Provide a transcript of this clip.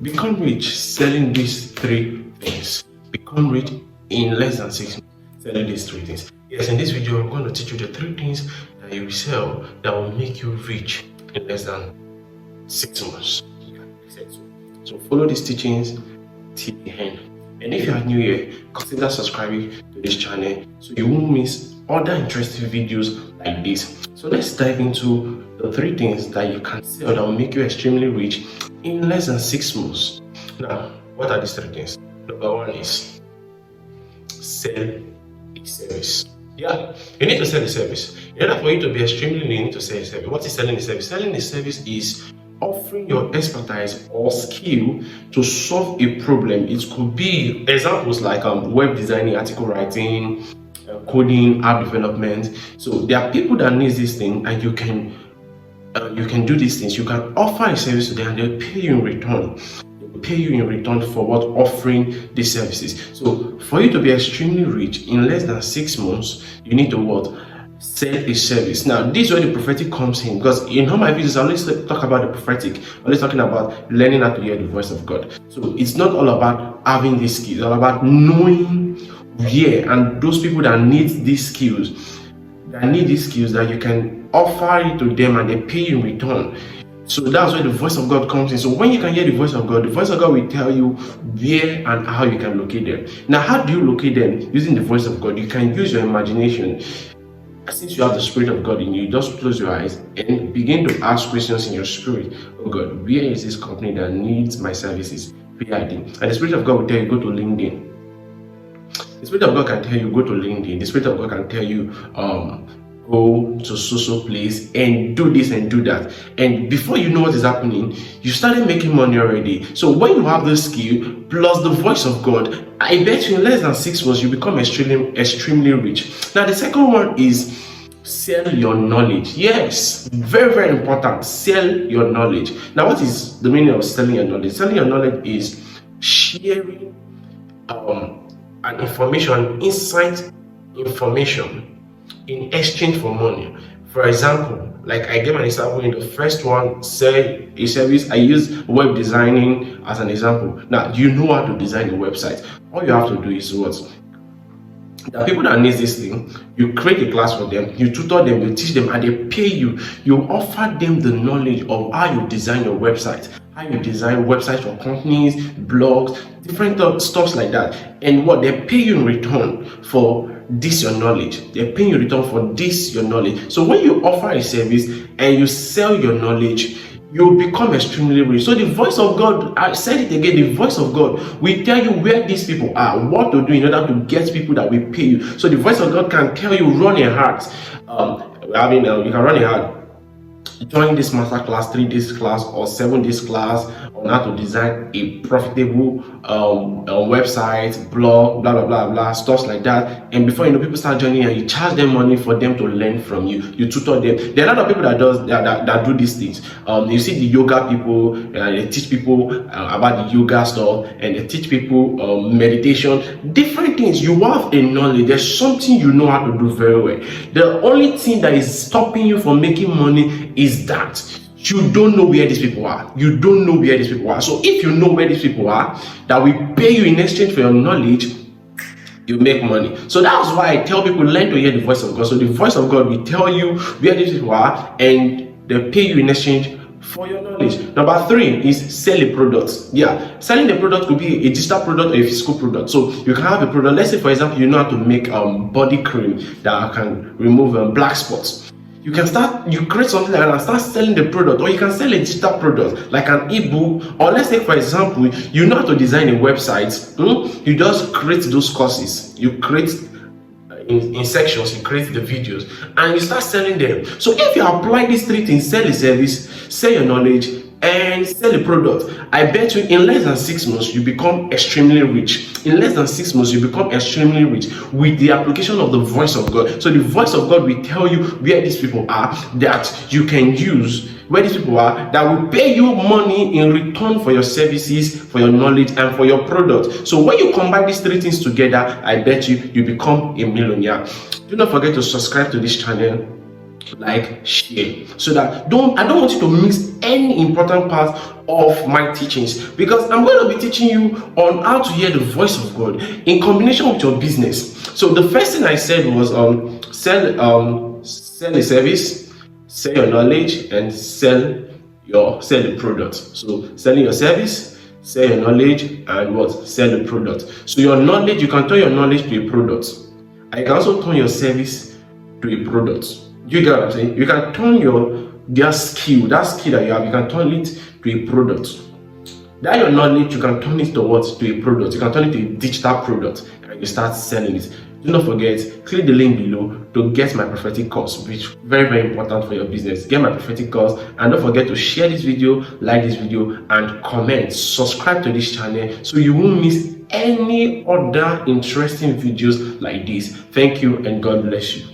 Become rich selling these three things. Become rich in less than 6 months selling these three things. Yes, in this video, I'm going to teach you the three things that you will sell that will make you rich in less than 6 months. So follow these teachings till the end. And if you are new here, consider subscribing to this channel so you won't miss other interesting videos like this. So let's dive into the three things that you can sell that will make you extremely rich in less than 6 months. Now, what are these three things? Number one is sell a service. Yeah, you need to sell a service. In order for you to be extremely rich, you need to sell a service. What is selling a service? Selling a service is offering your expertise or skill to solve a problem. It could be examples like web designing, article writing, coding, app development. So there are people that need this thing, and you can do these things. You can offer a service to them, and they'll pay you in return. They'll pay you in return for what offering these services. So for you to be extremely rich in less than 6 months, you need to what? Sell a service. Now, this is where the prophetic comes in, because in all my videos, I always talk about the prophetic. I'm always talking about learning how to hear the voice of God. So it's not all about having these skills, it's all about knowing where, and those people that need these skills, that you can offer it to them and they pay you in return. So that's where the voice of God comes in. So when you can hear the voice of God will tell you where and how you can locate them. Now, how do you locate them? Using the voice of God. You can use your imagination. Since you have the Spirit of God in you, just close your eyes and begin to ask questions in your spirit. Oh God, where is this company that needs my services? PID. And the Spirit of God will tell you, go to LinkedIn. The Spirit of God can tell you, go to LinkedIn. The Spirit of God can tell you, go to so place and do this and do that. And before you know what is happening, you started making money already. So when you have the skill plus the voice of God, I bet you in less than 6 months you become extremely rich. Now the second one is sell your knowledge. Yes, very, very important. Sell your knowledge. Now, what is the meaning of selling your knowledge? Selling your knowledge is sharing an information, insight information in exchange for money. For example, like I gave an example in the first one, sell a service. I use web designing as an example. Now, you know how to design a website. All you have to do is what? The people that need this thing, you create a class for them, you tutor them, you teach them, and they pay you. You offer them the knowledge of how you design your website, how you design websites for companies, blogs, different stuff like that. And what they pay you in return for this your knowledge. They pay you in return for this your knowledge. So when you offer a service and you sell your knowledge, you become extremely rich. So the voice of God, I said it again, the voice of God will tell you where these people are, what to do in order to get people that will pay you. So the voice of God can tell you, run a heart. You can run a heart. Join this master class, 3 days class or 7 days class on how to design a profitable website, blog, blah blah blah blah, stuff like that. And before you know, people start joining and you charge them money for them to learn from you. You tutor them. There are a lot of people that do these things. You see the yoga people, they teach people about the yoga stuff, and they teach people meditation, different things. You have a knowledge. There's something you know how to do very well. The only thing that is stopping you from making money is that you don't know where these people are. You don't know where these people are. So if you know where these people are, that will pay you in exchange for your knowledge, you make money. So that's why I tell people, learn to hear the voice of God. So the voice of God will tell you where these people are, and they pay you in exchange for your knowledge. Number 3 is sell a product. Yeah, selling the product could be a digital product or a physical product. So you can have a product. Let's say, for example, you know how to make body cream that can remove black spots. You create something like that and start selling the product, or you can sell a digital product like an ebook, or let's say, for example, you know how to design a website. You just create those courses, you create in sections, you create the videos, and you start selling them. So if you apply these 3 things, sell a service, sell your knowledge, and sell a product, I bet you in less than 6 months you become extremely rich. In less than 6 months you become extremely rich with the application of the voice of God. So the voice of God will tell you where these people are that you can use, where these people are that will pay you money in return for your services, for your knowledge, and for your product. So when you combine these 3 things together, I bet you become a millionaire. Do not forget to subscribe to this channel. like, share, so that I don't want you to miss any important part of my teachings, because I'm going to be teaching you on how to hear the voice of God in combination with your business. So the first thing I said was sell a service, sell your knowledge, and sell the product. So selling your service, sell your knowledge, and what? Sell the product. So your knowledge, you can turn your knowledge to a product. And you can also turn your service to a product. You get what I'm saying? You can turn that skill that you have, you can turn it to a product. That your knowledge, you can turn it to what? To a product. You can turn it to a digital product, and you start selling it. Do not forget, click the link below to get my prophetic course, which is very, very important for your business. Get my prophetic course, and don't forget to share this video, like this video, and comment. Subscribe to this channel so you won't miss any other interesting videos like this. Thank you, and God bless you.